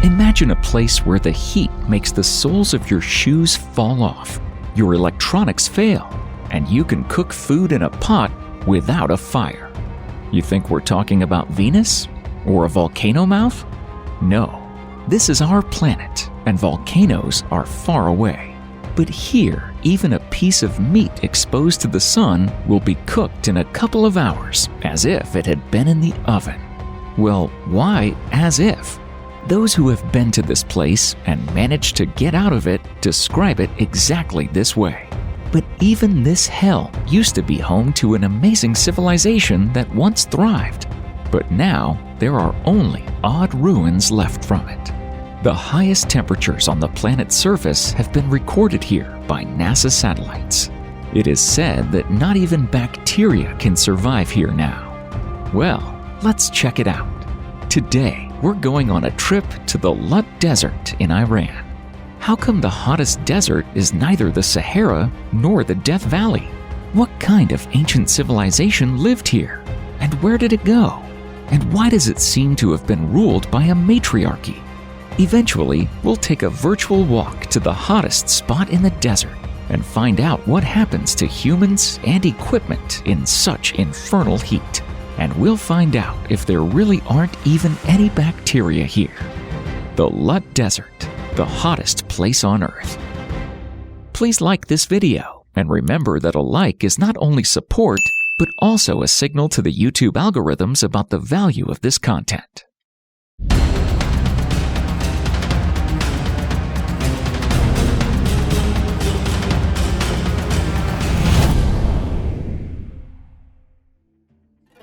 Imagine a place where the heat makes the soles of your shoes fall off, your electronics fail, and you can cook food in a pot without a fire. You think we're talking about Venus? Or a volcano mouth? No. This is our planet, and volcanoes are far away. But here, even a piece of meat exposed to the sun will be cooked in a couple of hours, as if it had been in the oven. Well, why as if? Those who have been to this place and managed to get out of it describe it exactly this way. But even this hell used to be home to an amazing civilization that once thrived. But now, there are only odd ruins left from it. The highest temperatures on the planet's surface have been recorded here by NASA satellites. It is said that not even bacteria can survive here now. Well, let's check it out. Today, we're going on a trip to the Lut Desert in Iran. How come the hottest desert is neither the Sahara nor the Death Valley? What kind of ancient civilization lived here? And where did it go? And why does it seem to have been ruled by a matriarchy? Eventually, we'll take a virtual walk to the hottest spot in the desert and find out what happens to humans and equipment in such infernal heat. And we'll find out if there really aren't even any bacteria here. The Lut Desert, the hottest place on Earth. Please like this video, and remember that a like is not only support, but also a signal to the YouTube algorithms about the value of this content.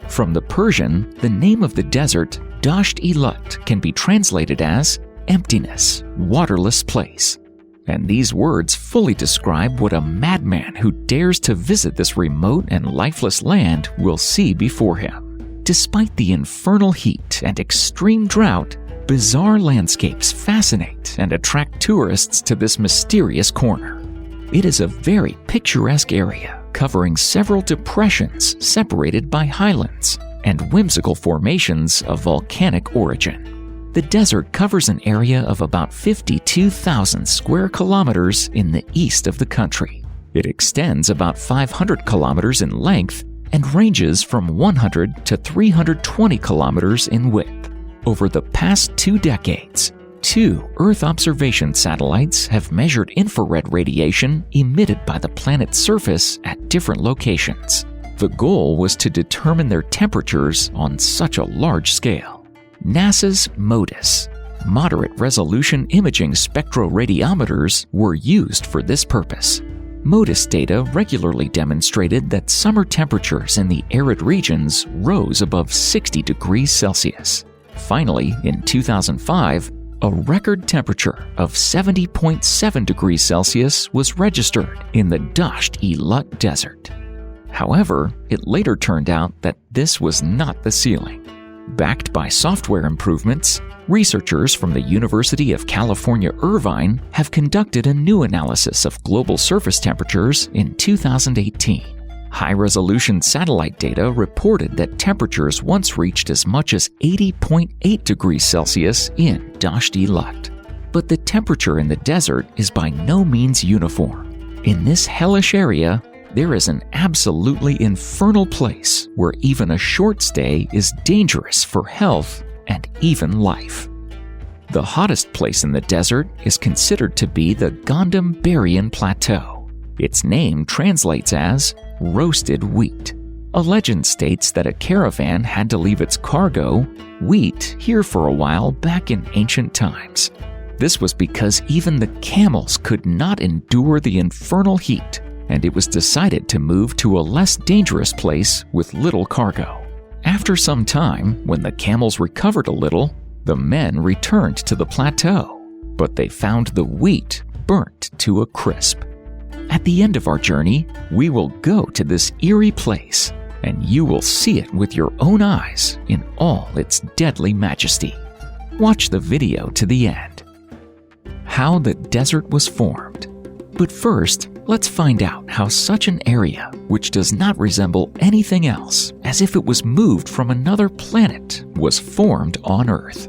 From the Persian, the name of the desert, dasht-e Lut, can be translated as emptiness, waterless place. And these words fully describe what a madman who dares to visit this remote and lifeless land will see before him. Despite the infernal heat and extreme drought, bizarre landscapes fascinate and attract tourists to this mysterious corner. It is a very picturesque area, covering several depressions separated by highlands and whimsical formations of volcanic origin. The desert covers an area of about 52,000 square kilometers in the east of the country. It extends about 500 kilometers in length and ranges from 100 to 320 kilometers in width. Over the past 2 decades, 2 Earth observation satellites have measured infrared radiation emitted by the planet's surface at different locations. The goal was to determine their temperatures on such a large scale. NASA's MODIS, Moderate Resolution Imaging Spectroradiometers, were used for this purpose. MODIS data regularly demonstrated that summer temperatures in the arid regions rose above 60 degrees Celsius. Finally, in 2005, a record temperature of 70.7 degrees Celsius was registered in the dasht-e Lut Desert. However, it later turned out that this was not the ceiling. Backed by software improvements, researchers from the University of California, Irvine have conducted a new analysis of global surface temperatures in 2018. High-resolution satellite data reported that temperatures once reached as much as 80.8 degrees Celsius in dasht-e Lut. But the temperature in the desert is by no means uniform. In this hellish area, there is an absolutely infernal place where even a short stay is dangerous for health and even life. The hottest place in the desert is considered to be the Gondam-Berrian Plateau. Its name translates as roasted wheat. A legend states that a caravan had to leave its cargo, wheat, here for a while back in ancient times. This was because even the camels could not endure the infernal heat, and it was decided to move to a less dangerous place with little cargo. After some time, when the camels recovered a little, the men returned to the plateau, but they found the wheat burnt to a crisp. At the end of our journey, we will go to this eerie place, and you will see it with your own eyes in all its deadly majesty. Watch the video to the end. How the desert was formed. But first, let's find out how such an area, which does not resemble anything else, as if it was moved from another planet, was formed on Earth.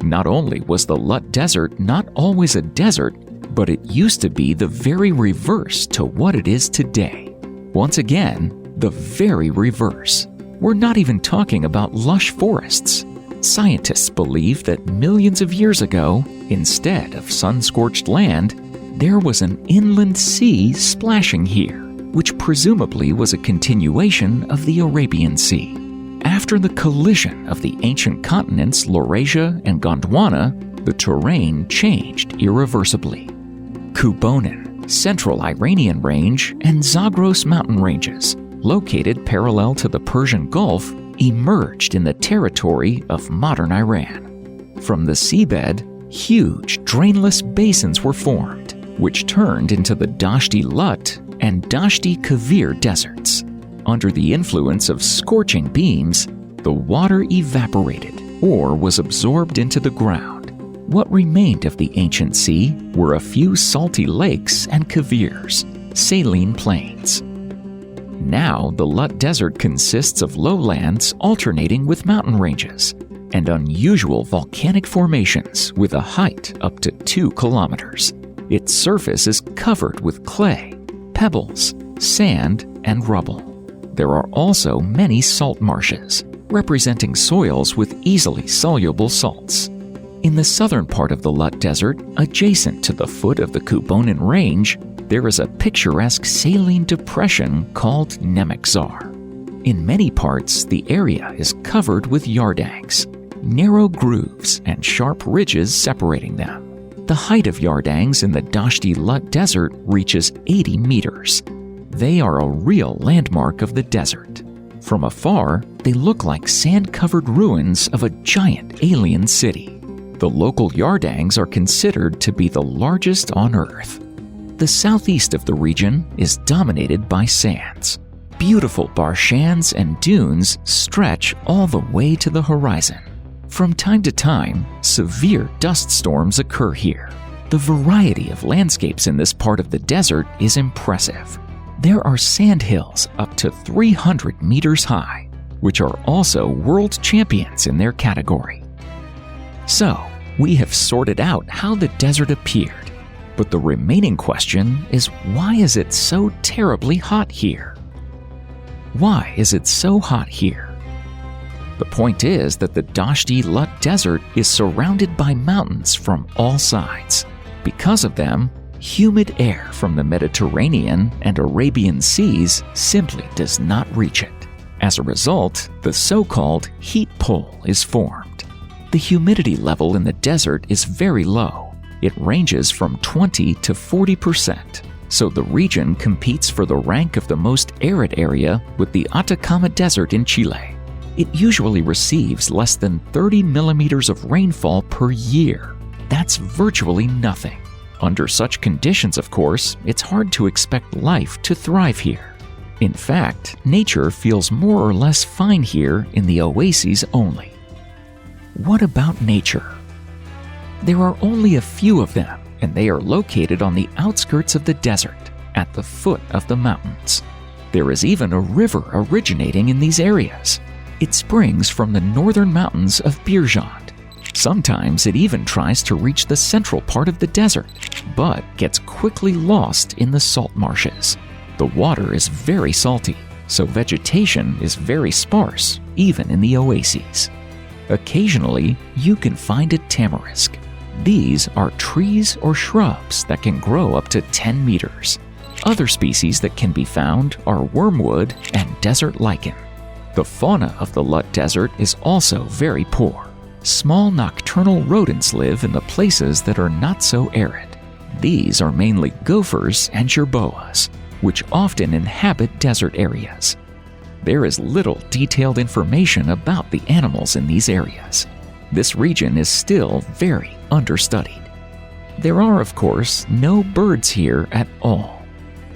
Not only was the Lut Desert not always a desert, but it used to be the very reverse to what it is today. Once again, the very reverse. We're not even talking about lush forests. Scientists believe that millions of years ago, instead of sun-scorched land, there was an inland sea splashing here, which presumably was a continuation of the Arabian Sea. After the collision of the ancient continents Laurasia and Gondwana, the terrain changed irreversibly. Kubonin, Central Iranian Range, and Zagros mountain ranges, located parallel to the Persian Gulf, emerged in the territory of modern Iran. From the seabed, huge drainless basins were formed, which turned into the Dasht-e Lut and Dasht-e Kavir deserts. Under the influence of scorching beams, the water evaporated or was absorbed into the ground. What remained of the ancient sea were a few salty lakes and kavirs, saline plains. Now, the Lut Desert consists of lowlands alternating with mountain ranges and unusual volcanic formations with a height up to 2 kilometers. Its surface is covered with clay, pebbles, sand, and rubble. There are also many salt marshes, representing soils with easily soluble salts. In the southern part of the Lut Desert, adjacent to the foot of the Kubonin Range, there is a picturesque saline depression called Nemekzar. In many parts, the area is covered with yardangs, narrow grooves and sharp ridges separating them. The height of yardangs in the Dasht-e Lut Desert reaches 80 meters. They are a real landmark of the desert. From afar, they look like sand-covered ruins of a giant alien city. The local yardangs are considered to be the largest on Earth. The southeast of the region is dominated by sands. Beautiful barshans and dunes stretch all the way to the horizon. From time to time, severe dust storms occur here. The variety of landscapes in this part of the desert is impressive. There are sandhills up to 300 meters high, which are also world champions in their category. So, we have sorted out how the desert appeared. But the remaining question is, why is it so terribly hot here? Why is it so hot here? The point is that the Dasht-e Lut Desert is surrounded by mountains from all sides. Because of them, humid air from the Mediterranean and Arabian seas simply does not reach it. As a result, the so-called heat pole is formed. The humidity level in the desert is very low. It ranges from 20 to 40%, so the region competes for the rank of the most arid area with the Atacama Desert in Chile. It usually receives less than 30 millimeters of rainfall per year. That's virtually nothing. Under such conditions, of course, it's hard to expect life to thrive here. In fact, nature feels more or less fine here in the oases only. What about nature? There are only a few of them, and they are located on the outskirts of the desert, at the foot of the mountains. There is even a river originating in these areas. It springs from the northern mountains of Birjand. Sometimes it even tries to reach the central part of the desert, but gets quickly lost in the salt marshes. The water is very salty, so vegetation is very sparse, even in the oases. Occasionally, you can find a tamarisk. These are trees or shrubs that can grow up to 10 meters. Other species that can be found are wormwood and desert lichen. The fauna of the Lut Desert is also very poor. Small nocturnal rodents live in the places that are not so arid. These are mainly gophers and jerboas, which often inhabit desert areas. There is little detailed information about the animals in these areas. This region is still very understudied. There are, of course, no birds here at all.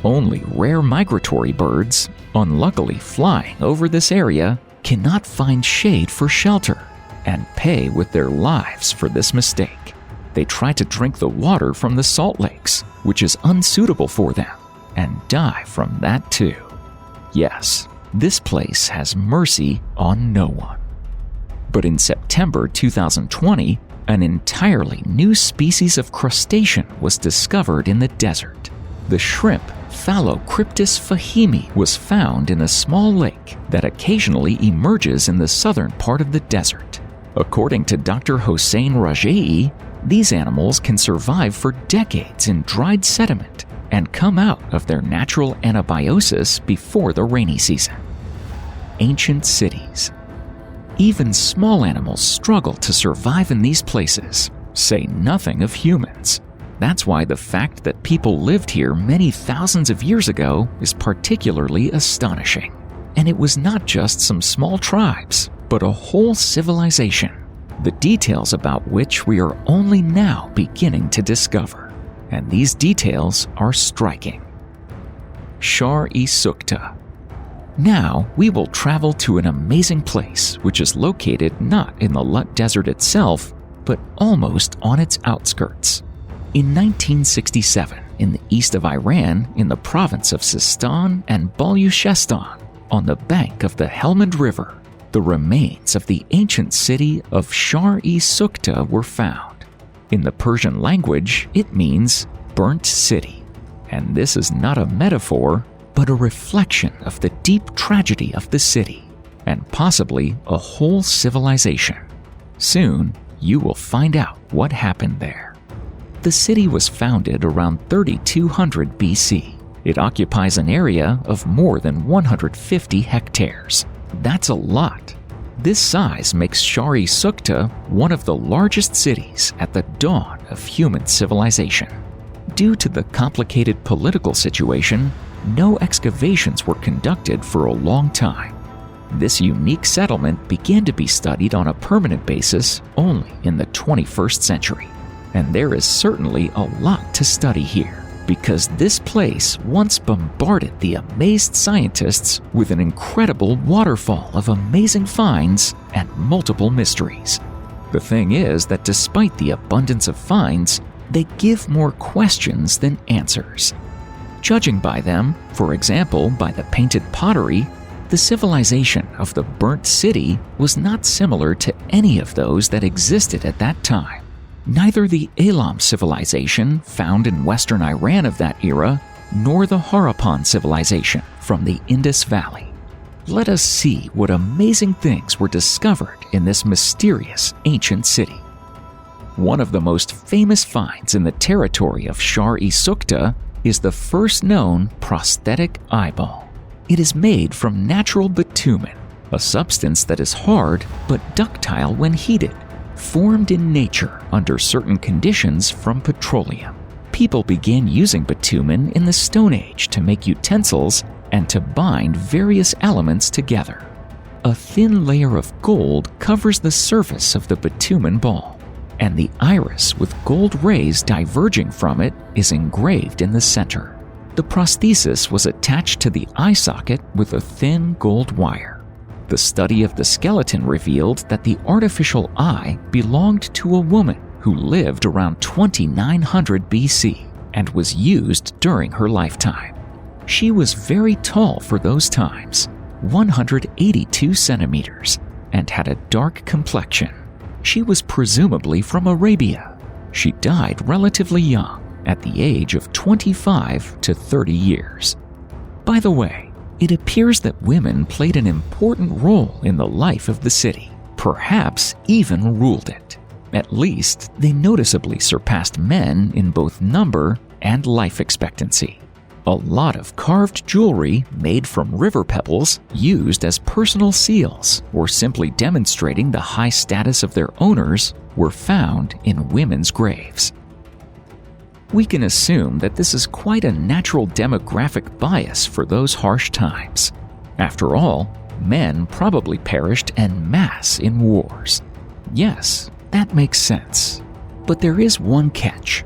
Only rare migratory birds, unluckily flying over this area, cannot find shade for shelter and pay with their lives for this mistake. They try to drink the water from the salt lakes, which is unsuitable for them, and die from that too. Yes, this place has mercy on no one. But in September 2020, An entirely new species of crustacean was discovered in the desert. The shrimp Phallocryptis fahimi was found in a small lake that occasionally emerges in the southern part of the desert. According to Dr. Hossein Rajai, these animals can survive for decades in dried sediment and come out of their natural anabiosis before the rainy season. Ancient cities. Even small animals struggle to survive in these places, say nothing of humans. That's why the fact that people lived here many thousands of years ago is particularly astonishing. And it was not just some small tribes, but a whole civilization, the details about which we are only now beginning to discover. And these details are striking. Shar-e-Sukta. Now we will travel to an amazing place which is located not in the Lut Desert itself, but almost on its outskirts. In 1967, in the east of Iran, in the province of Sistan and Baluchistan, on the bank of the Helmand River, the remains of the ancient city of Shar-e-Sukta were found. In the Persian language, it means burnt city. And this is not a metaphor, but a reflection of the deep tragedy of the city, and possibly a whole civilization. Soon, you will find out what happened there. The city was founded around 3200 BC. It occupies an area of more than 150 hectares. That's a lot. This size makes Shar-e-Sukta one of the largest cities at the dawn of human civilization. Due to the complicated political situation, no excavations were conducted for a long time. This unique settlement began to be studied on a permanent basis only in the 21st century. And there is certainly a lot to study here, because this place once bombarded the amazed scientists with an incredible waterfall of amazing finds and multiple mysteries. The thing is that despite the abundance of finds, they give more questions than answers. Judging by them, for example by the painted pottery, the civilization of the burnt city was not similar to any of those that existed at that time. Neither the Elam civilization found in western Iran of that era, nor the Harappan civilization from the Indus Valley. Let us see what amazing things were discovered in this mysterious ancient city. One of the most famous finds in the territory of Shar-e-Sukta is the first known prosthetic eyeball. It is made from natural bitumen, a substance that is hard but ductile when heated, formed in nature under certain conditions from petroleum. People began using bitumen in the Stone Age to make utensils and to bind various elements together. A thin layer of gold covers the surface of the bitumen ball, and the iris with gold rays diverging from it is engraved in the center. The prosthesis was attached to the eye socket with a thin gold wire. The study of the skeleton revealed that the artificial eye belonged to a woman who lived around 2900 BC and was used during her lifetime. She was very tall for those times, 182 centimeters, and had a dark complexion. She was presumably from Arabia. She died relatively young, at the age of 25 to 30 years. By the way, it appears that women played an important role in the life of the city, perhaps even ruled it. At least, they noticeably surpassed men in both number and life expectancy. A lot of carved jewelry made from river pebbles used as personal seals or simply demonstrating the high status of their owners were found in women's graves. We can assume that this is quite a natural demographic bias for those harsh times. After all, men probably perished en masse in wars. Yes, that makes sense. But there is one catch.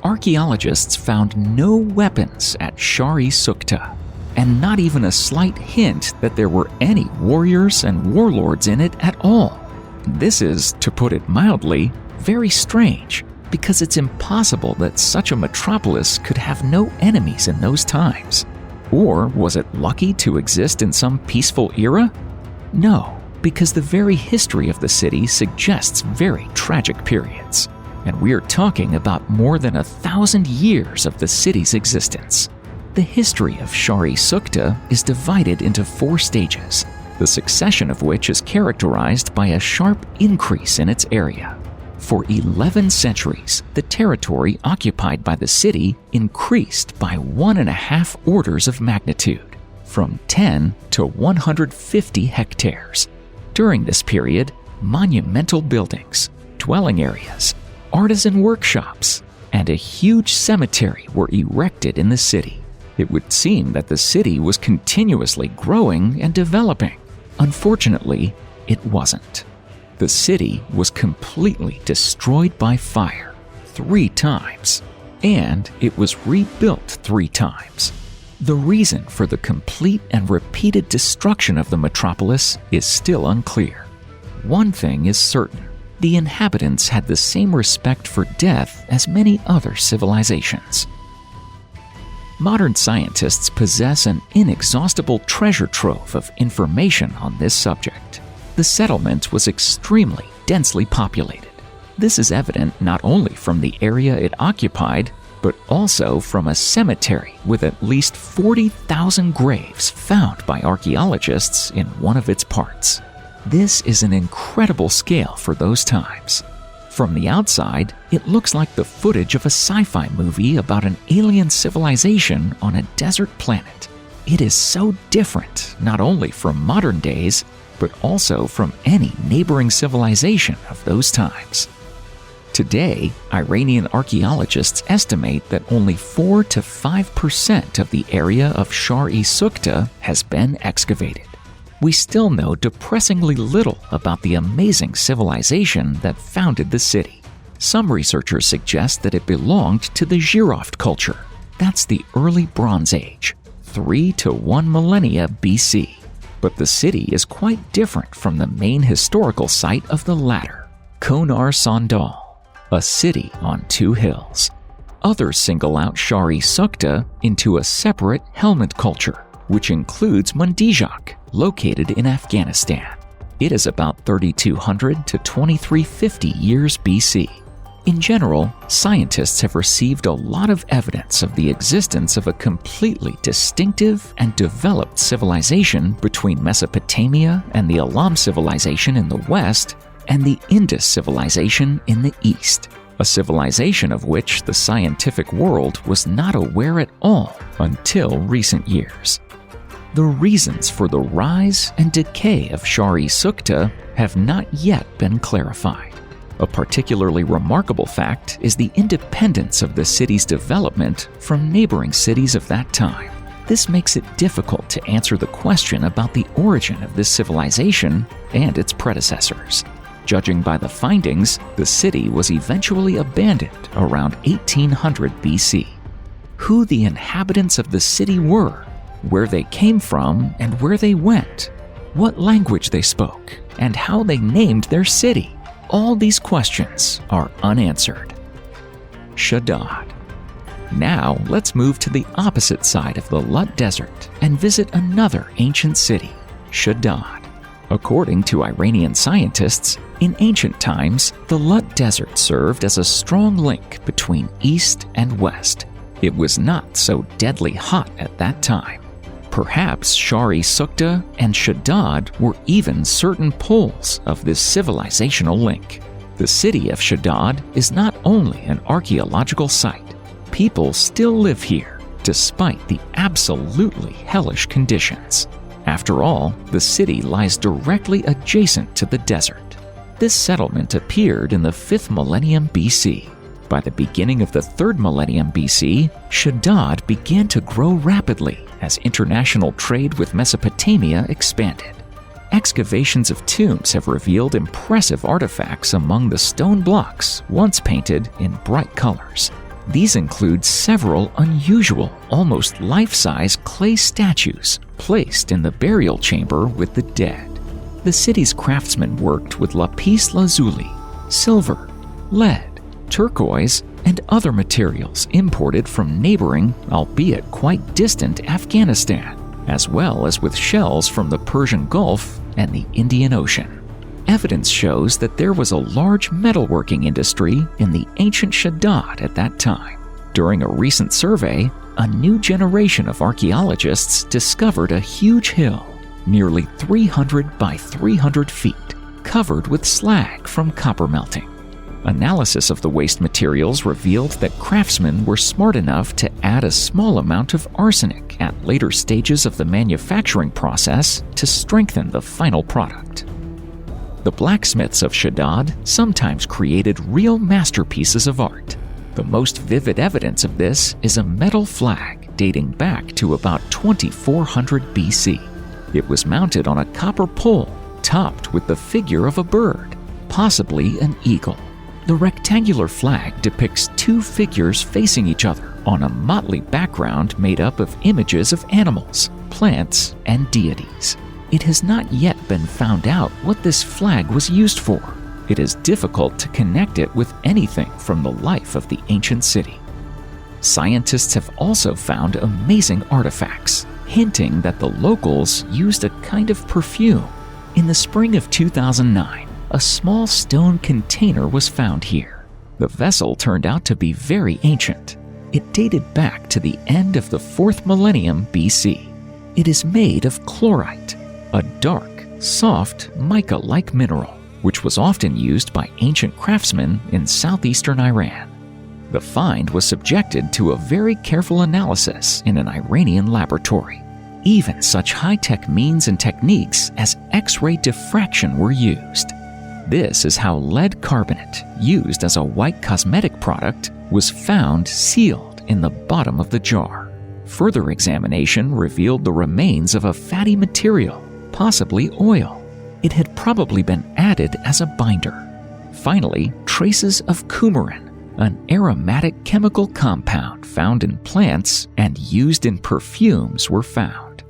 Archaeologists found no weapons at Shar-e-Sukta, and not even a slight hint that there were any warriors and warlords in it at all. This is, to put it mildly, very strange, because it's impossible that such a metropolis could have no enemies in those times. Or was it lucky to exist in some peaceful era? No, because the very history of the city suggests very tragic periods. And we're talking about more than 1,000 years of the city's existence. The history of Shari Sukta is divided into 4 stages, the succession of which is characterized by a sharp increase in its area. For 11 centuries, the territory occupied by the city increased by 1.5 orders of magnitude, from 10 to 150 hectares. During this period, monumental buildings, dwelling areas, artisan workshops, and a huge cemetery were erected in the city. It would seem that the city was continuously growing and developing. Unfortunately, it wasn't. The city was completely destroyed by fire 3 times, and it was rebuilt 3 times. The reason for the complete and repeated destruction of the metropolis is still unclear. One thing is certain: the inhabitants had the same respect for death as many other civilizations. Modern scientists possess an inexhaustible treasure trove of information on this subject. The settlement was extremely densely populated. This is evident not only from the area it occupied, but also from a cemetery with at least 40,000 graves found by archaeologists in one of its parts. This is an incredible scale for those times. From the outside, it looks like the footage of a sci-fi movie about an alien civilization on a desert planet. It is so different, not only from modern days, but also from any neighboring civilization of those times. Today, Iranian archaeologists estimate that only 4 to 5% of the area of Shari Sukta has been excavated. We still know depressingly little about the amazing civilization that founded the city. Some researchers suggest that it belonged to the Giraffe culture. That's the early Bronze Age, 3 to 1 millennia BC. But the city is quite different from the main historical site of the latter, Konar Sandal, a city on 2 hills. Others single out Shari Sukta into a separate Helmand culture, which includes Mundijak, located in Afghanistan. It is about 3,200 to 2,350 years BC. In general, scientists have received a lot of evidence of the existence of a completely distinctive and developed civilization between Mesopotamia and the Elam civilization in the west and the Indus civilization in the east, a civilization of which the scientific world was not aware at all until recent years. The reasons for the rise and decay of Shari Sukta have not yet been clarified. A particularly remarkable fact is the independence of the city's development from neighboring cities of that time. This makes it difficult to answer the question about the origin of this civilization and its predecessors. Judging by the findings, the city was eventually abandoned around 1800 BC. Who the inhabitants of the city were, where they came from and where they went, what language they spoke, and how they named their city, all these questions are unanswered. Shadad. Now let's move to the opposite side of the Lut Desert and visit another ancient city, Shadad. According to Iranian scientists, in ancient times, the Lut Desert served as a strong link between east and west. It was not so deadly hot at that time. Perhaps Shari Sukta and Shadad were even certain poles of this civilizational link. The city of Shadad is not only an archaeological site. People still live here, despite the absolutely hellish conditions. After all, the city lies directly adjacent to the desert. This settlement appeared in the 5th millennium BC. By the beginning of the 3rd millennium BC, Shadad began to grow rapidly as international trade with Mesopotamia expanded. Excavations of tombs have revealed impressive artifacts among the stone blocks once painted in bright colors. These include several unusual, almost life-size clay statues placed in the burial chamber with the dead. The city's craftsmen worked with lapis lazuli, silver, lead, turquoise, and other materials imported from neighboring, albeit quite distant, Afghanistan, as well as with shells from the Persian Gulf and the Indian Ocean. Evidence shows that there was a large metalworking industry in the ancient Shadad at that time. During a recent survey, a new generation of archaeologists discovered a huge hill, nearly 300 by 300 feet, covered with slag from copper melting. Analysis of the waste materials revealed that craftsmen were smart enough to add a small amount of arsenic at later stages of the manufacturing process to strengthen the final product. The blacksmiths of Shadad sometimes created real masterpieces of art. The most vivid evidence of this is a metal flag dating back to about 2400 BC. It was mounted on a copper pole topped with the figure of a bird, possibly an eagle. The rectangular flag depicts two figures facing each other on a motley background made up of images of animals, plants, and deities. It has not yet been found out what this flag was used for. It is difficult to connect it with anything from the life of the ancient city. Scientists have also found amazing artifacts, hinting that the locals used a kind of perfume. In the spring of 2009, a small stone container was found here. The vessel turned out to be very ancient. It dated back to the end of the 4th millennium BC. It is made of chlorite, a dark, soft, mica-like mineral, which was often used by ancient craftsmen in southeastern Iran. The find was subjected to a very careful analysis in an Iranian laboratory. Even such high-tech means and techniques as X-ray diffraction were used. This is how lead carbonate, used as a white cosmetic product, was found sealed in the bottom of the jar. Further examination revealed the remains of a fatty material, possibly oil. It had probably been added as a binder. Finally, traces of coumarin, an aromatic chemical compound found in plants and used in perfumes, were found.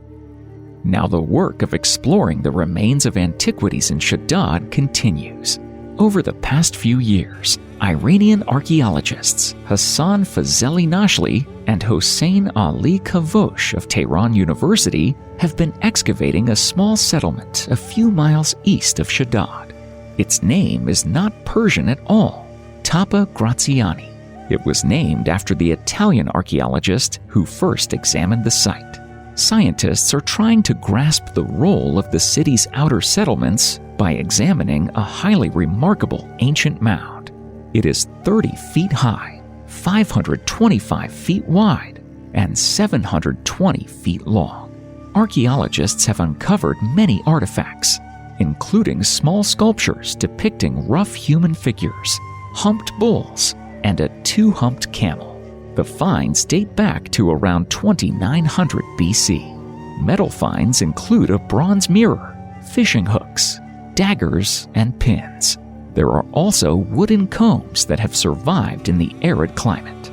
Now the work of exploring the remains of antiquities in Shadad continues. Over the past few years, Iranian archaeologists Hassan Fazeli Nashli and Hossein Ali Kavosh of Tehran University have been excavating a small settlement a few miles east of Shadad. Its name is not Persian at all, Tapa Graziani. It was named after the Italian archaeologist who first examined the site. Scientists are trying to grasp the role of the city's outer settlements by examining a highly remarkable ancient mound. It is 30 feet high, 525 feet wide, and 720 feet long. Archaeologists have uncovered many artifacts, including small sculptures depicting rough human figures, humped bulls, and a two-humped camel. The finds date back to around 2900 BC. Metal finds include a bronze mirror, fishing hooks, daggers, and pins. There are also wooden combs that have survived in the arid climate.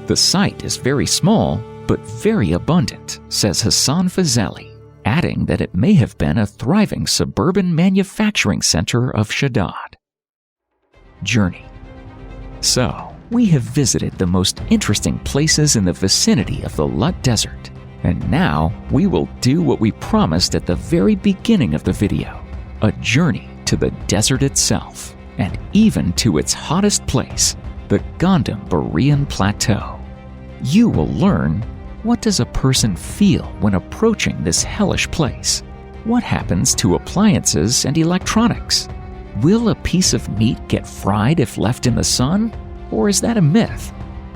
The site is very small, but very abundant, says Hassan Fazeli, adding that it may have been a thriving suburban manufacturing center of Shadad. Journey. So, we have visited the most interesting places in the vicinity of the Lut Desert, and now we will do what we promised at the very beginning of the video, a journey to the desert itself, and even to its hottest place, the Gandham Plateau. You will learn, what does a person feel when approaching this hellish place? What happens to appliances and electronics? Will a piece of meat get fried if left in the sun? Or is that a myth?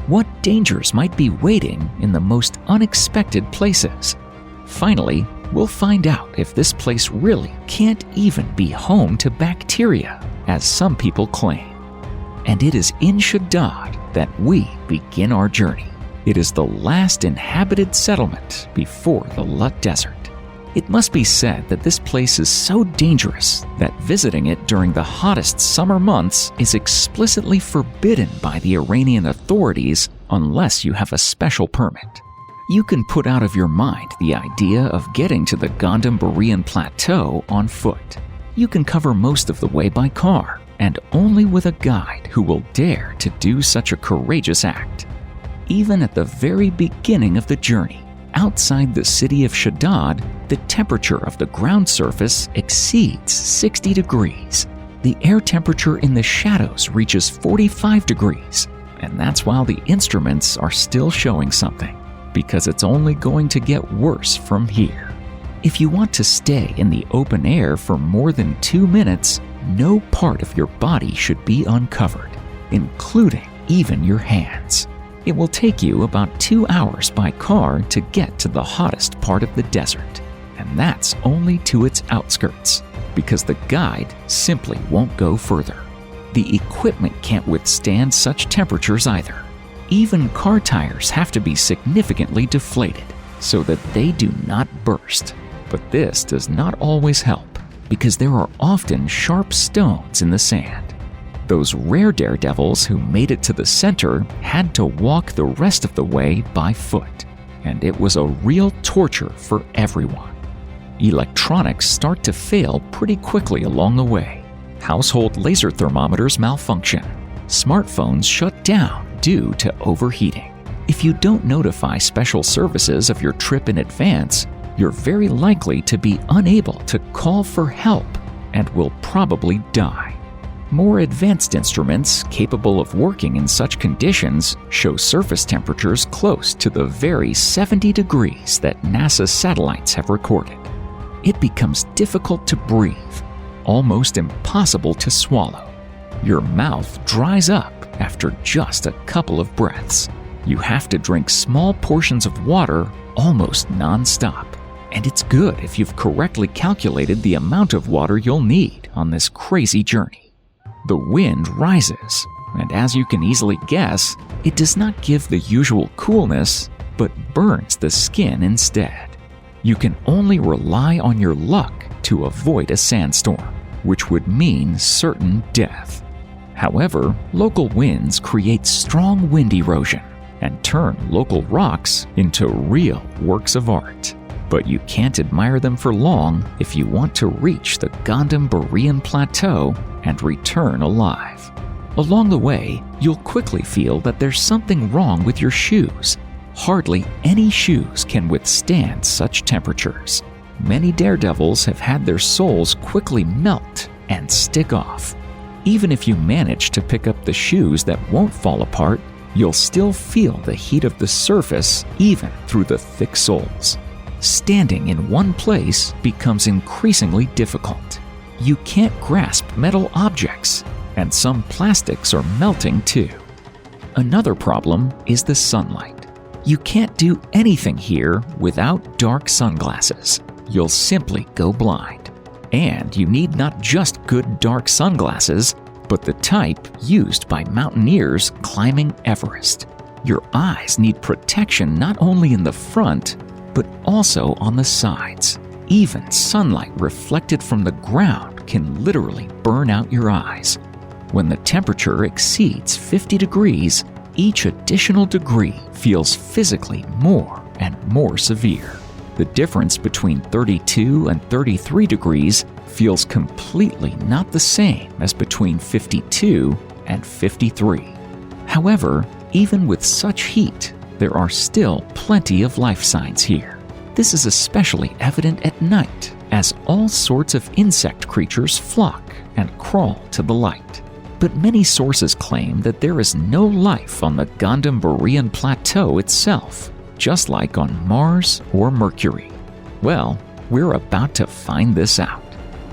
What dangers might be waiting in the most unexpected places? Finally, we'll find out if this place really can't even be home to bacteria, as some people claim. And it is in Shadad that we begin our journey. It is the last inhabited settlement before the Lut Desert. It must be said that this place is so dangerous that visiting it during the hottest summer months is explicitly forbidden by the Iranian authorities unless you have a special permit. You can put out of your mind the idea of getting to the Gandham Plateau on foot. You can cover most of the way by car, and only with a guide who will dare to do such a courageous act. Even at the very beginning of the journey, outside the city of Shadad, The temperature of the ground surface exceeds 60 degrees. The air temperature in the shadows reaches 45 degrees, and that's while the instruments are still showing something, because it's only going to get worse from here. If you want to stay in the open air for more than 2 minutes, no part of your body should be uncovered, including even your hands. It will take you about 2 hours by car to get to the hottest part of the desert, and that's only to its outskirts, because the guide simply won't go further. The equipment can't withstand such temperatures either. Even car tires have to be significantly deflated so that they do not burst. But this does not always help, because there are often sharp stones in the sand. Those rare daredevils who made it to the center had to walk the rest of the way by foot, and it was a real torture for everyone. Electronics start to fail pretty quickly along the way. Household laser thermometers malfunction. Smartphones shut down due to overheating. If you don't notify special services of your trip in advance, you're very likely to be unable to call for help and will probably die. More advanced instruments capable of working in such conditions show surface temperatures close to the very 70 degrees that NASA satellites have recorded. It becomes difficult to breathe, almost impossible to swallow. Your mouth dries up after just a couple of breaths. You have to drink small portions of water almost non-stop. And it's good if you've correctly calculated the amount of water you'll need on this crazy journey. The wind rises, and as you can easily guess, it does not give the usual coolness, but burns the skin instead. You can only rely on your luck to avoid a sandstorm, which would mean certain death. However, local winds create strong wind erosion and turn local rocks into real works of art. But you can't admire them for long if you want to reach the Gandam-Barrean Plateau and return alive. Along the way, you'll quickly feel that there's something wrong with your shoes. Hardly any shoes can withstand such temperatures. Many daredevils have had their soles quickly melt and stick off. Even if you manage to pick up the shoes that won't fall apart, you'll still feel the heat of the surface even through the thick soles. Standing in one place becomes increasingly difficult. You can't grasp metal objects, and some plastics are melting too. Another problem is the sunlight. You can't do anything here without dark sunglasses. You'll simply go blind. And you need not just good dark sunglasses, but the type used by mountaineers climbing Everest. Your eyes need protection not only in the front, but also on the sides. Even sunlight reflected from the ground can literally burn out your eyes. When the temperature exceeds 50 degrees, each additional degree feels physically more and more severe. The difference between 32 and 33 degrees feels completely not the same as between 52 and 53. However, even with such heat, there are still plenty of life signs here. This is especially evident at night, as all sorts of insect creatures flock and crawl to the light. But many sources claim that there is no life on the Gandam-Barrean Plateau itself, just like on Mars or Mercury. Well, we're about to find this out.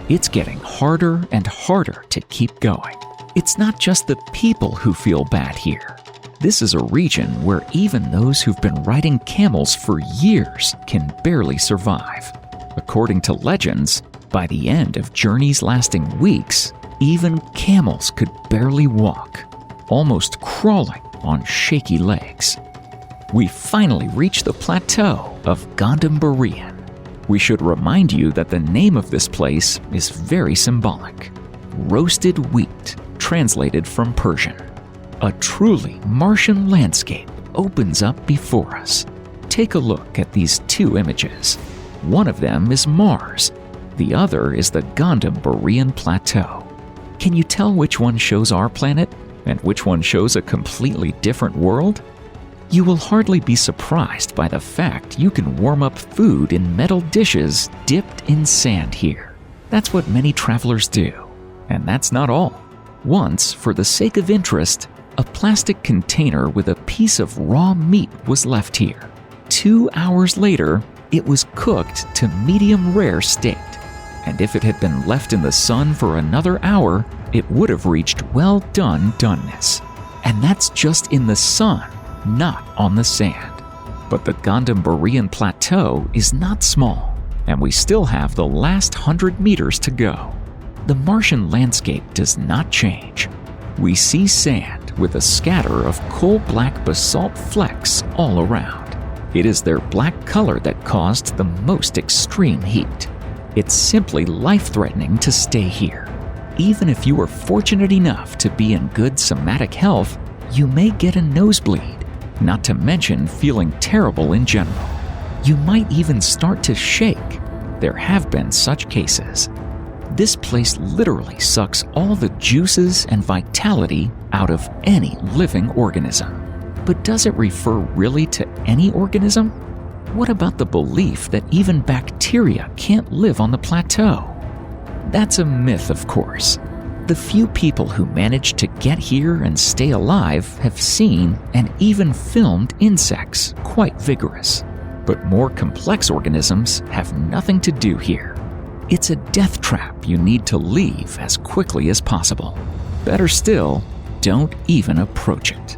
It's getting harder and harder to keep going. It's not just the people who feel bad here. This is a region where even those who've been riding camels for years can barely survive. According to legends, by the end of journeys lasting weeks, even camels could barely walk, almost crawling on shaky legs. We finally reach the plateau of Gandam-Barrean. We should remind you that the name of this place is very symbolic. Roasted wheat, translated from Persian. A truly Martian landscape opens up before us. Take a look at these two images. One of them is Mars. The other is the Gandam-Barrean Plateau. Can you tell which one shows our planet and which one shows a completely different world? You will hardly be surprised by the fact you can warm up food in metal dishes dipped in sand here. That's what many travelers do. And that's not all. Once, for the sake of interest, a plastic container with a piece of raw meat was left here. 2 hours later, it was cooked to medium rare state. And if it had been left in the sun for another hour, it would have reached well done doneness. And that's just in the sun, not on the sand. But the Gondombarean Plateau is not small, and we still have the last 100 meters to go. The Martian landscape does not change. We see sand with a scatter of coal-black basalt flecks all around. It is their black color that caused the most extreme heat. It's simply life-threatening to stay here. Even if you are fortunate enough to be in good somatic health, you may get a nosebleed, not to mention feeling terrible in general. You might even start to shake. There have been such cases. This place literally sucks all the juices and vitality out of any living organism. But does it refer really to any organism? What about the belief that even bacteria can't live on the plateau? That's a myth, of course. The few people who managed to get here and stay alive have seen and even filmed insects quite vigorous. But more complex organisms have nothing to do here. It's a death trap you need to leave as quickly as possible. Better still, don't even approach it.